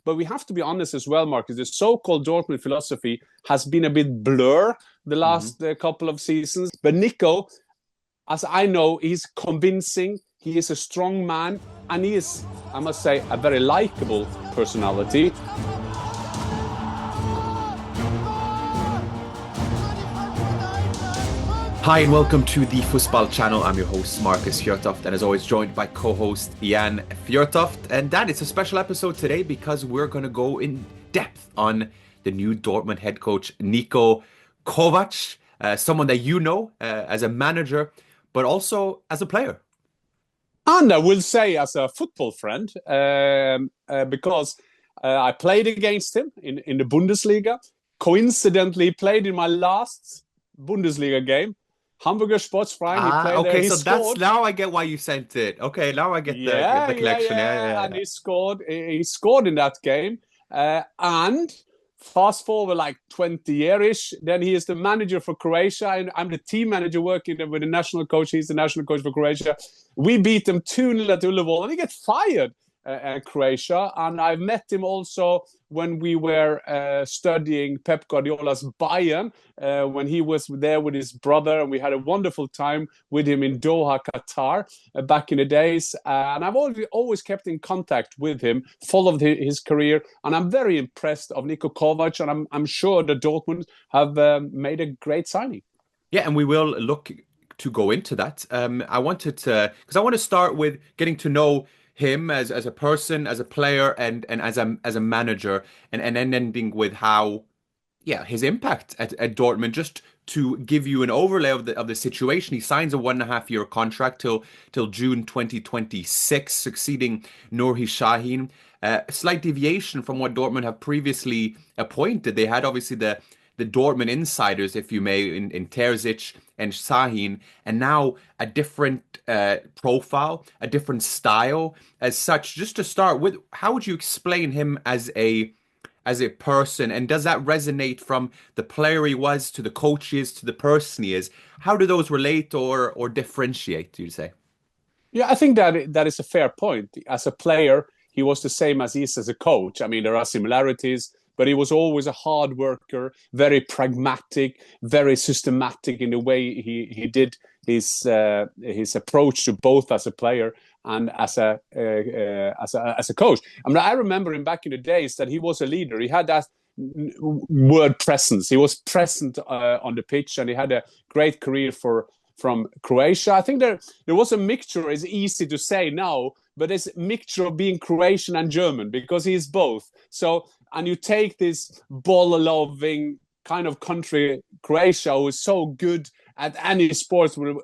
But we have to be honest as well, Marcus. The so-called Dortmund philosophy has been a bit blur the last couple of seasons. But Niko, as I know, he's convincing. He is a strong man, and he is, I must say, a very likable personality. Hi and welcome to the Fussball Channel. I'm your host Markus Fjørtoft, and as always joined by co-host Jan Fjørtoft. And Dan, it's a special episode today because we're going to go in depth on the new Dortmund head coach Niko Kovač, someone that you know as a manager, but also as a player. And I will say as a football friend, because I played against him in the Bundesliga. Coincidentally, played in my last Bundesliga game. Hamburger Sportsverein. Okay, so that's now I get why you sent it. Okay, now I get the connection. Yeah. And he scored in that game. And fast forward like 20 years, then he is the manager for Croatia, and I'm the team manager working with the national coach. He's the national coach for Croatia. We beat them 2-0 at Ullevål, and he gets fired at Croatia. And I met him also when we were studying Pep Guardiola's Bayern, when he was there with his brother, and we had a wonderful time with him in Doha, Qatar, back in the days. And I've always kept in contact with him, followed his career, and I'm very impressed of Niko Kovač, and I'm sure the Dortmund have made a great signing. Yeah, and we will look to go into that. I want to start with getting to know him as a person, as a player, and as a manager, and then ending with how, his impact at Dortmund. Just to give you an overlay of the situation, he signs a 1.5-year contract till June 2026, succeeding Nuri Sahin. Slight deviation from what Dortmund have previously appointed. They had obviously the Dortmund insiders, if you may, in Terzic and Sahin, and now a different profile, a different style as such. Just to start with, how would you explain him as a person, and does that resonate from the player he was to the coach he is to the person he is? How do those relate or differentiate, do you say? Yeah, I think that is a fair point. As a player, he was the same as he is as a coach. I mean, there are similarities, but he was always a hard worker, very pragmatic, very systematic in the way he did his approach to both as a player and as a coach. I mean, I remember him back in the days that he was a leader. He had that word presence. He was present on the pitch, and he had a great career from Croatia. I think there was a mixture. It's easy to say now, but it's a mixture of being Croatian and German, because he is both. So, and you take this ball-loving kind of country, Croatia, who is so good at any sports with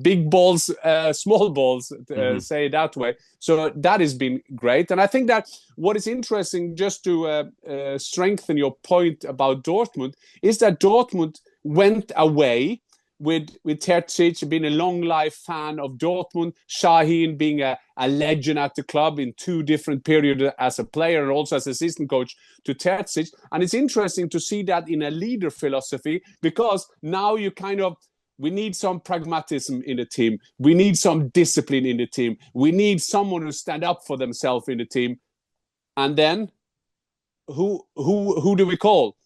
big balls, small balls, say it that way. So that has been great. And I think that what is interesting, just to strengthen your point about Dortmund, is that Dortmund went away with Terzic being a long life fan of Dortmund, Sahin being a legend at the club in 2 different periods as a player and also as assistant coach to Terzic. And it's interesting to see that in a leader philosophy, because now we need some pragmatism in the team. We need some discipline in the team. We need someone who stand up for themselves in the team. And then who do we call?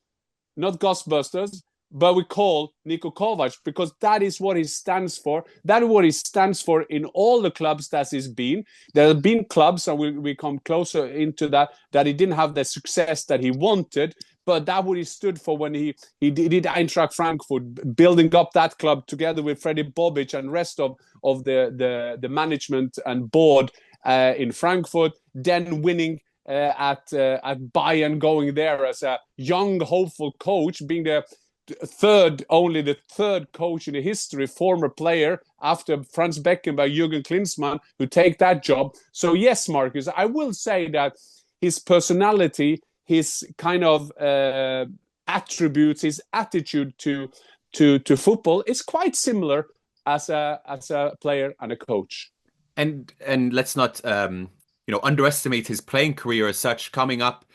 Not Ghostbusters, but we call Niko Kovač, because that is what he stands for. That is what he stands for in all the clubs that he's been. There have been clubs, and we come closer into that he didn't have the success that he wanted, but that what he stood for when he did Eintracht Frankfurt, building up that club together with Freddy Bobic and rest of the management and board in Frankfurt, then winning at Bayern, going there as a young, hopeful coach, being the third coach in the history, former player after Franz Beckenbauer, Jürgen Klinsmann, who take that job. So yes, Marcus, I will say that his personality, his kind of attributes, his attitude to football is quite similar as a player and a coach. And let's not underestimate his playing career as such. Growing up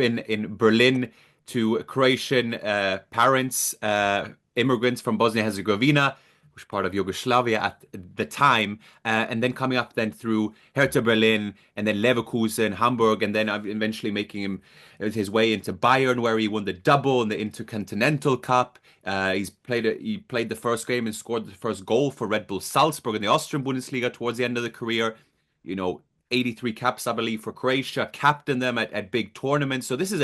in Berlin, to Croatian parents, immigrants from Bosnia-Herzegovina, which was part of Yugoslavia at the time, and then coming up then through Hertha Berlin, and then Leverkusen, Hamburg, and then eventually making his way into Bayern, where he won the double and the Intercontinental Cup. He played the first game and scored the first goal for Red Bull Salzburg in the Austrian Bundesliga towards the end of the career. 83 caps, I believe, for Croatia, captained them at big tournaments. So this is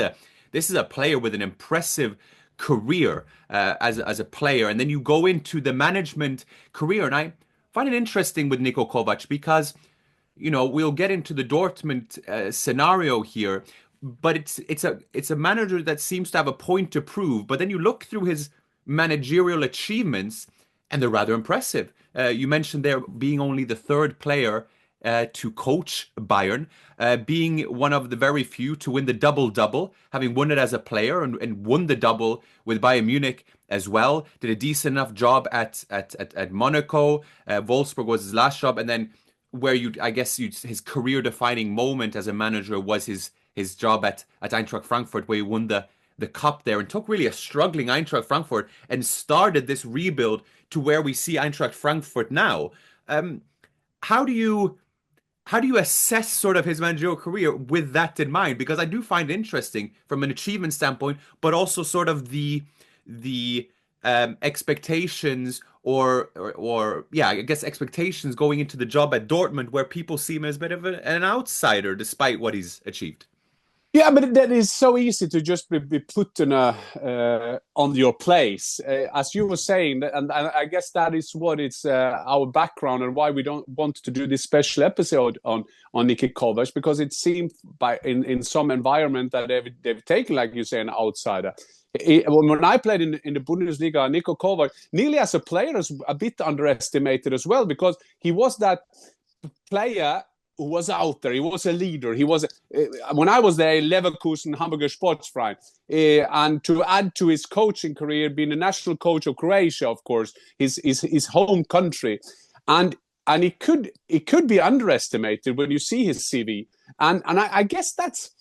a player with an impressive career as a player. And then you go into the management career, and I find it interesting with Niko Kovač because we'll get into the Dortmund scenario here, but it's a manager that seems to have a point to prove. But then you look through his managerial achievements, and they're rather impressive. You mentioned there being only the third player to coach Bayern, being one of the very few to win the double-double, having won it as a player and won the double with Bayern Munich as well. Did a decent enough job at Monaco. Wolfsburg was his last job, and then where his career-defining moment as a manager was his job at Eintracht Frankfurt, where he won the cup there and took really a struggling Eintracht Frankfurt and started this rebuild to where we see Eintracht Frankfurt now. How do you assess sort of his managerial career with that in mind? Because I do find it interesting from an achievement standpoint, but also sort of the expectations I guess expectations going into the job at Dortmund, where people see him as a bit of an outsider despite what he's achieved. Yeah, but that is so easy to just be put on your place, as you were saying, and I guess that is what it's our background and why we don't want to do this special episode on Niko Kovač, because it seemed in some environment that they've taken, like you say, an outsider. When I played in the Bundesliga, Niko Kovač, nearly as a player, is a bit underestimated as well, because he was that player who was out there. He was a leader. He was, when I was there, Leverkusen, Hamburger Sportverein. And to add to his coaching career, being the national coach of Croatia, of course, his home country. And it could be underestimated when you see his CV. And I guess that's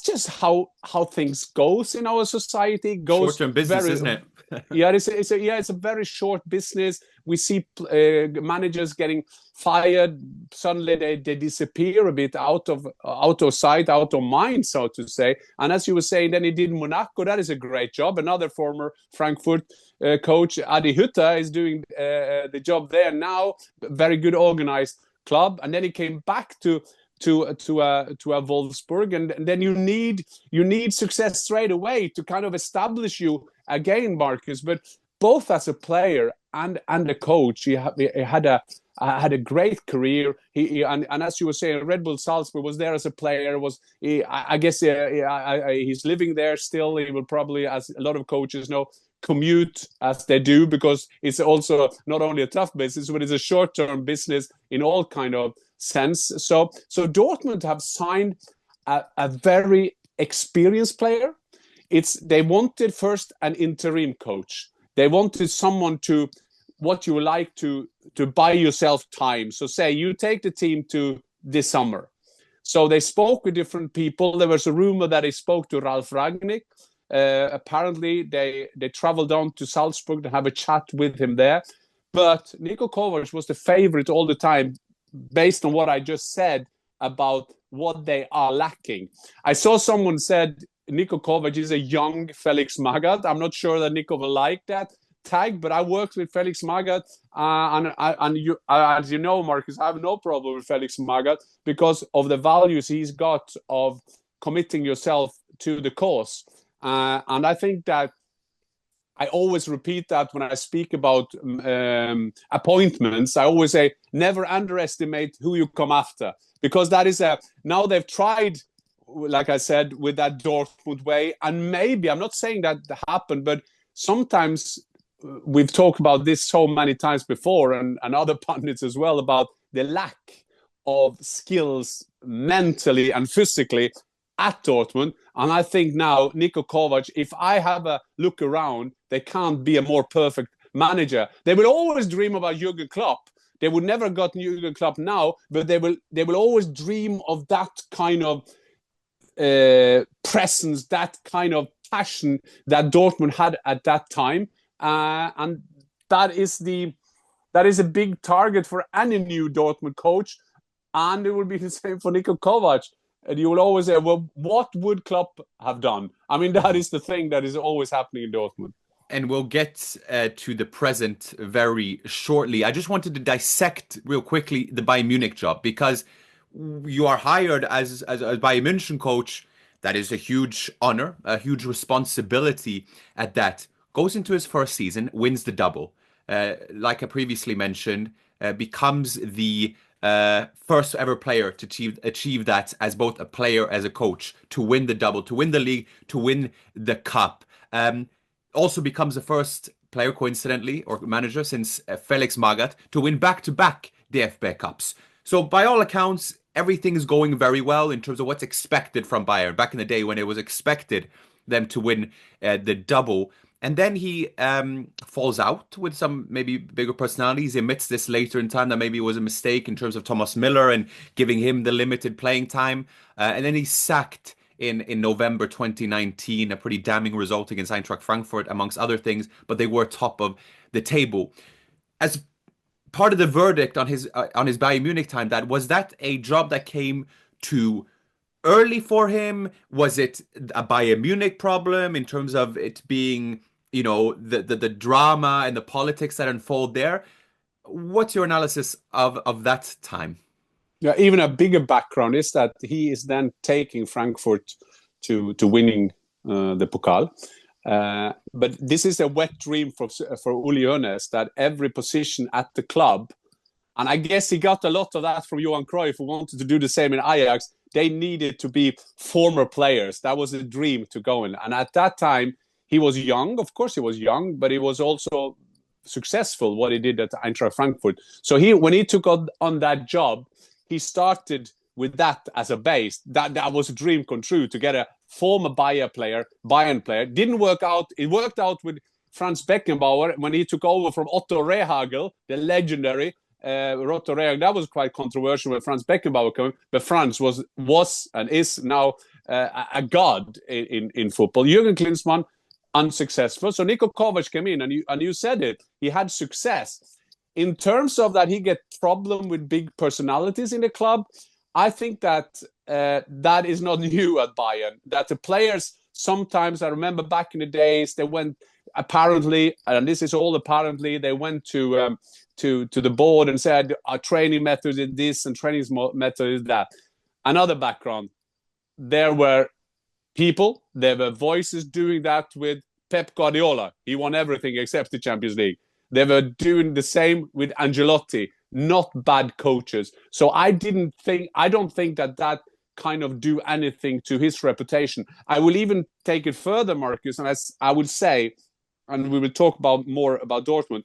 just how things goes in our society. Short-term business, isn't it? It's a very short business. We see managers getting fired. Suddenly they disappear a bit out of sight, out of mind, so to say. And as you were saying, then he did Monaco. That is a great job. Another former Frankfurt coach, Adi Hütter, is doing the job there now. Very good organized club. And then he came back to a Wolfsburg, and then you need success straight away to kind of establish you again, Markus. But both as a player and a coach, he had a great career. And as you were saying, Red Bull Salzburg was there as a player. I guess he's living there still. He will probably, as a lot of coaches know, commute as they do, because it's also not only a tough business, but it's a short-term business in all kind of sense. So Dortmund have signed a very experienced player. They wanted first an interim coach. They wanted someone to buy yourself time. So say you take the team to this summer. So they spoke with different people. There was a rumor that they spoke to Ralf Rangnick. Apparently they traveled down to Salzburg to have a chat with him there. But Niko Kovač was the favorite all the time, based on what I just said about what they are lacking. I saw someone said Niko Kovač is a young Felix Magath. I'm not sure that Niko will like that tag, but I worked with Felix Magath, and you, as you know, Markus, I have no problem with Felix Magath because of the values he's got of committing yourself to the cause. And I think that I always repeat that when I speak about appointments. I always say, never underestimate who you come after, because that is now they've tried, like I said, with that Dortmund way. And maybe, I'm not saying that happened, but sometimes we've talked about this so many times before, and other pundits as well, about the lack of skills mentally and physically at Dortmund. And I think now Niko Kovač, if I have a look around, they can't be a more perfect manager. They will always dream about Jurgen Klopp. They would never got Jurgen Klopp now, but they will always dream of that kind of presence, that kind of passion that Dortmund had at that time. And that is the that is a big target for any new Dortmund coach. And it will be the same for Niko Kovač. And you will always say, well, what would Klopp have done? I mean, that is the thing that is always happening in Dortmund. And we'll get to the present very shortly. I just wanted to dissect real quickly the Bayern Munich job, because you are hired as Bayern München coach. That is a huge honor, a huge responsibility at that. Goes into his first season, wins the double. Like I previously mentioned, becomes the first ever player to achieve that as both a player, as a coach, to win the double, to win the league, to win the cup. Also becomes the first player, coincidentally, or manager since Felix Magath to win back-to-back DFB Cups. So by all accounts, everything is going very well in terms of what's expected from Bayern back in the day when it was expected them to win the double. And then he falls out with some maybe bigger personalities. He admits this later in time that maybe it was a mistake in terms of Thomas Müller and giving him the limited playing time. And then he's sacked in November 2019, a pretty damning result against Eintracht Frankfurt, amongst other things, but they were top of the table. As part of the verdict on his Bayern Munich time, was that a job that came too early for him? Was it a Bayern Munich problem in terms of it being, the drama and the politics that unfold there? What's your analysis of that time? Yeah, even a bigger background is that he is then taking Frankfurt to winning the Pokal. But this is a wet dream for Uli Hoeneß, that every position at the club, and I guess he got a lot of that from Johan Cruyff, who wanted to do the same in Ajax. They needed to be former players. That was a dream to go in. And at that time, he was young. Of course, he was young, but he was also successful, what he did at Eintracht Frankfurt. So when he took on that job, he started with that as a base. That was a dream come true, to get a former Bayern player. Didn't work out. It worked out with Franz Beckenbauer when he took over from Otto Rehhagel, the legendary Otto Rehhagel. That was quite controversial when Franz Beckenbauer came, but Franz was and is now a god in football. Jürgen Klinsmann, unsuccessful. So Niko Kovač came in, and you said it. He had success. In terms of that, he get problem with big personalities in the club. I think that that is not new at Bayern. That the players sometimes, I remember back in the days, they went apparently, and this is all apparently, they went to the board and said our training method is this and training method is that. Another background, there were people, there were voices doing that with Pep Guardiola. He won everything except the Champions League. They were doing the same with Ancelotti, not bad coaches. So I don't think that kind of do anything to his reputation. I will even take it further, Markus, and as I would say, and we will talk more about Dortmund,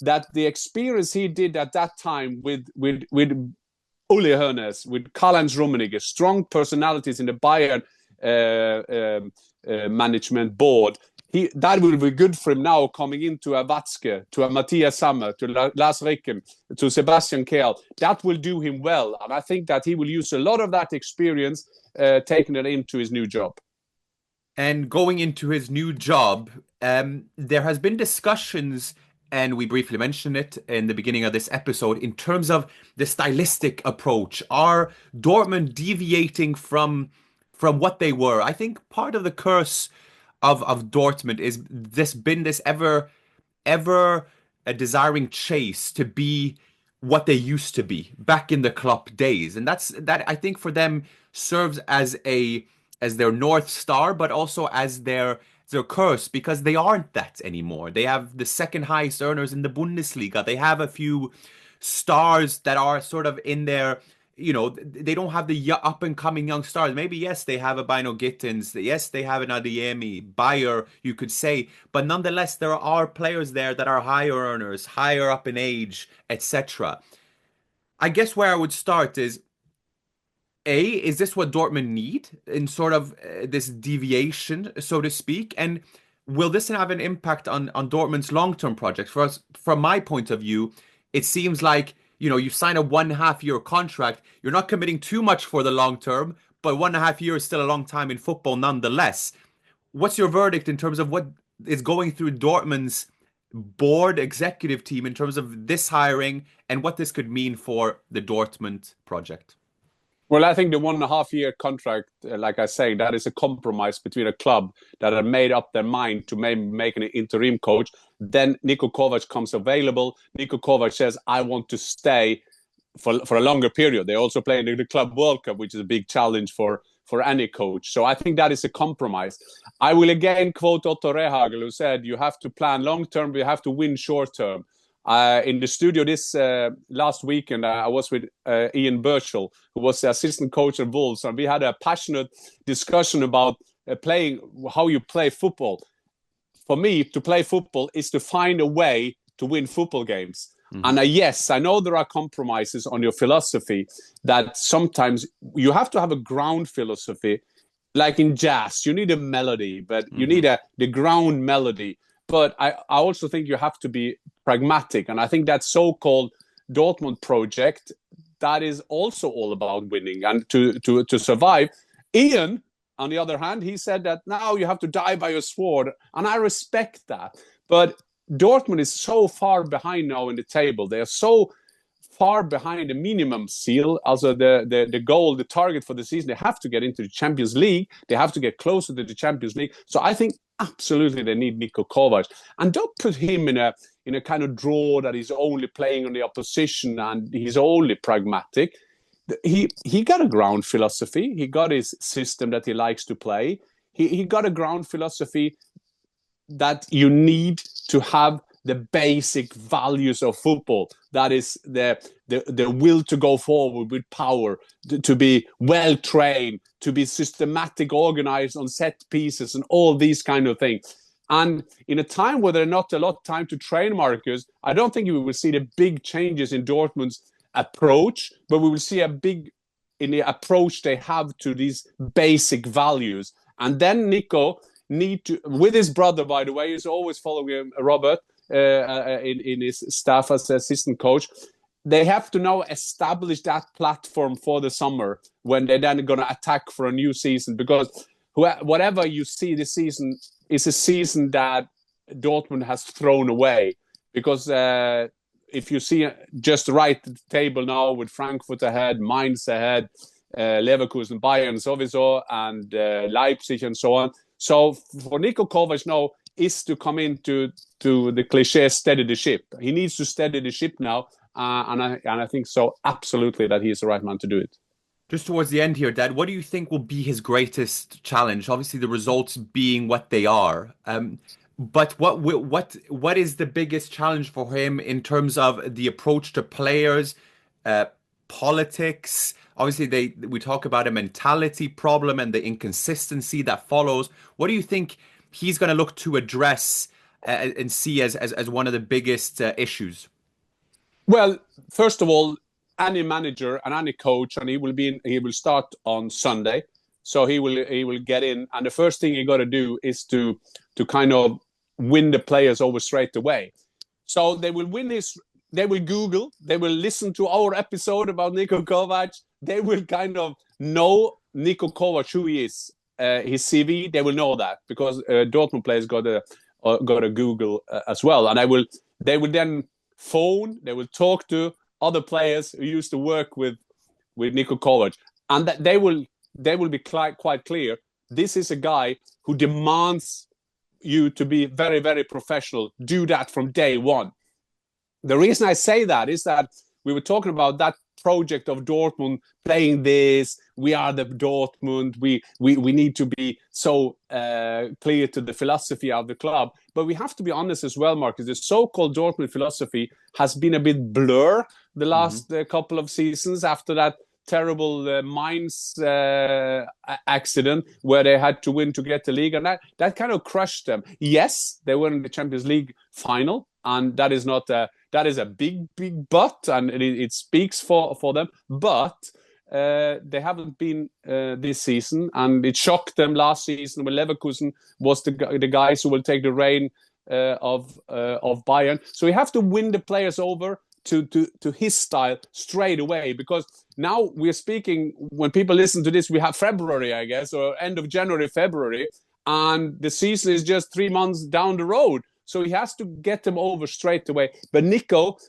that the experience he did at that time with Uli Hoeneß, with Karl-Heinz Rummenigge, strong personalities in the Bayern management board, that will be good for him now coming into a Watzke, to a Matthias Sammer, to Lars Ricken, to Sebastian Kehl. That will do him well. And I think that he will use a lot of that experience, taking it into his new job. And going into his new job, there has been discussions, and we briefly mentioned it in the beginning of this episode, in terms of the stylistic approach. Are Dortmund deviating from what they were? I think part of the curse of Dortmund is this ever a desiring chase to be what they used to be back in the Klopp days, and that I think for them serves as their North Star, but also as their curse, because they aren't that anymore. They have the second highest earners in the Bundesliga. They have a few stars that are sort of in their, they don't have the up and coming young stars. Maybe, yes, they have a Bino Gittins. Yes, they have an Adeyemi, Bayer, you could say. But nonetheless, there are players there that are higher earners, higher up in age, etc. I guess where I would start is, is this what Dortmund need in sort of this deviation, so to speak? And will this have an impact on Dortmund's long-term projects? For us, from my point of view, it seems like, you sign a 1.5 year contract. You're not committing too much for the long term, but 1.5 years is still a long time in football nonetheless. What's your verdict in terms of what is going through Dortmund's board executive team in terms of this hiring and what this could mean for the Dortmund project? Well, I think the 1.5-year contract, like I say, that is a compromise between a club that had made up their mind to make an interim coach. Then Niko Kovač comes available. Niko Kovač says, I want to stay for a longer period. They also play in the Club World Cup, which is a big challenge for any coach. So I think that is a compromise. I will again quote Otto Rehhagel, who said, you have to plan long-term, but you have to win short-term. In the studio this last weekend, I was with Ian Burchell, who was the assistant coach at Wolves, and we had a passionate discussion about how you play football. For me, to play football is to find a way to win football games. Mm-hmm. And yes, I know there are compromises on your philosophy, that sometimes you have to have a ground philosophy. Like in jazz, you need a melody, but you need the ground melody. But I also think you have to be pragmatic. And I think that so-called Dortmund project, that is also all about winning and to survive. Ian, on the other hand, he said that now you have to die by your sword. And I respect that. But Dortmund is so far behind now in the table. They are so far behind the minimum seal, also the goal, the target for the season. They have to get into the Champions League. They have to get closer to the Champions League. So I think absolutely they need Niko Kovač. And don't put him in a kind of draw that he's only playing on the opposition and he's only pragmatic. He got a ground philosophy. He got his system that he likes to play. He got a ground philosophy that you need to have the basic values of football. That is the will to go forward with power, to be well trained, to be systematic, organized on set pieces, and all these kind of things. And in a time where there's not a lot of time to train, Markus, I don't think we will see the big changes in Dortmund's approach, but we will see a big in the approach they have to these basic values. And then Niko need to, with his brother, by the way, he's always following Robert in his staff as assistant coach. They have to now establish that platform for the summer when they're then going to attack for a new season, because whatever you see this season is a season that Dortmund has thrown away, because if you see just right the table now with Frankfurt ahead, Mainz ahead, Leverkusen, Bayern sowieso, and Leipzig and so on. So for Niko Kovač now is to come into the cliche, steady the ship. He needs to steady the ship now, and I think so absolutely that he is the right man to do it. Just towards the end here, Dad, what do you think will be his greatest challenge? Obviously, the results being what they are. But what is the biggest challenge for him in terms of the approach to players, politics? Obviously, we talk about a mentality problem and the inconsistency that follows. What do you think he's going to look to address and see as one of the biggest issues? Well, first of all, any manager and any coach, and he will start on Sunday, so he will get in, and the first thing you got to do is to kind of win the players over straight away. So they will they will Google, they will listen to our episode about Niko Kovač, they will kind of know Niko Kovač, who he is, his CV. They will know that because Dortmund players got a Google as well, and they will then phone, they will talk to other players who used to work with Niko Kovač, and that they will be quite clear. This is a guy who demands you to be very, very professional. Do that from day one. The reason I say that is that we were talking about that project of Dortmund playing this. We are the Dortmund. We need to be so clear to the philosophy of the club. But we have to be honest as well, Markus. The so-called Dortmund philosophy has been a bit blur the last couple of seasons after that terrible Mainz accident where they had to win to get the league, and that kind of crushed them. Yes, they were in the Champions League final, and that is a big but, and it speaks for them. But they haven't been this season, and it shocked them last season when Leverkusen was the guys who will take the reign of Bayern. So we have to win the players over to his style straight away, because now we're speaking, when people listen to this, we have February, I guess, or end of January, February, and the season is just 3 months down the road. So he has to get them over straight away. But Niko,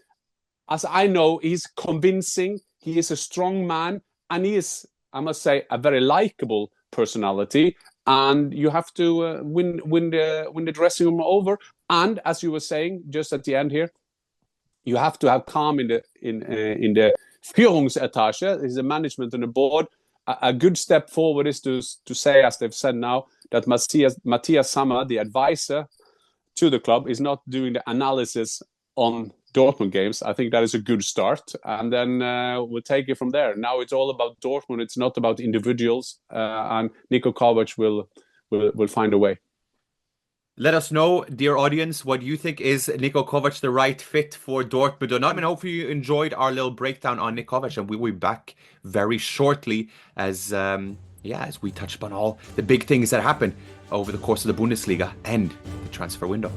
as I know, he's convincing. He is a strong man, and he is, I must say, a very likable personality. And you have to win the dressing room over. And as you were saying just at the end here, you have to have calm in the Führungsetage, is the management and the board. A good step forward is to say, as they've said now, that Matthias Sammer, the advisor to the club, is not doing the analysis on Dortmund games. I think that is a good start, and then we'll take it from there. Now it's all about Dortmund. It's not about individuals, and Niko Kovač will find a way. Let us know, dear audience, what you think. Is Niko Kovač the right fit for Dortmund or not? And hopefully you enjoyed our little breakdown on Niko Kovač, and we will be back very shortly as we touch upon all the big things that happen over the course of the Bundesliga and the transfer window.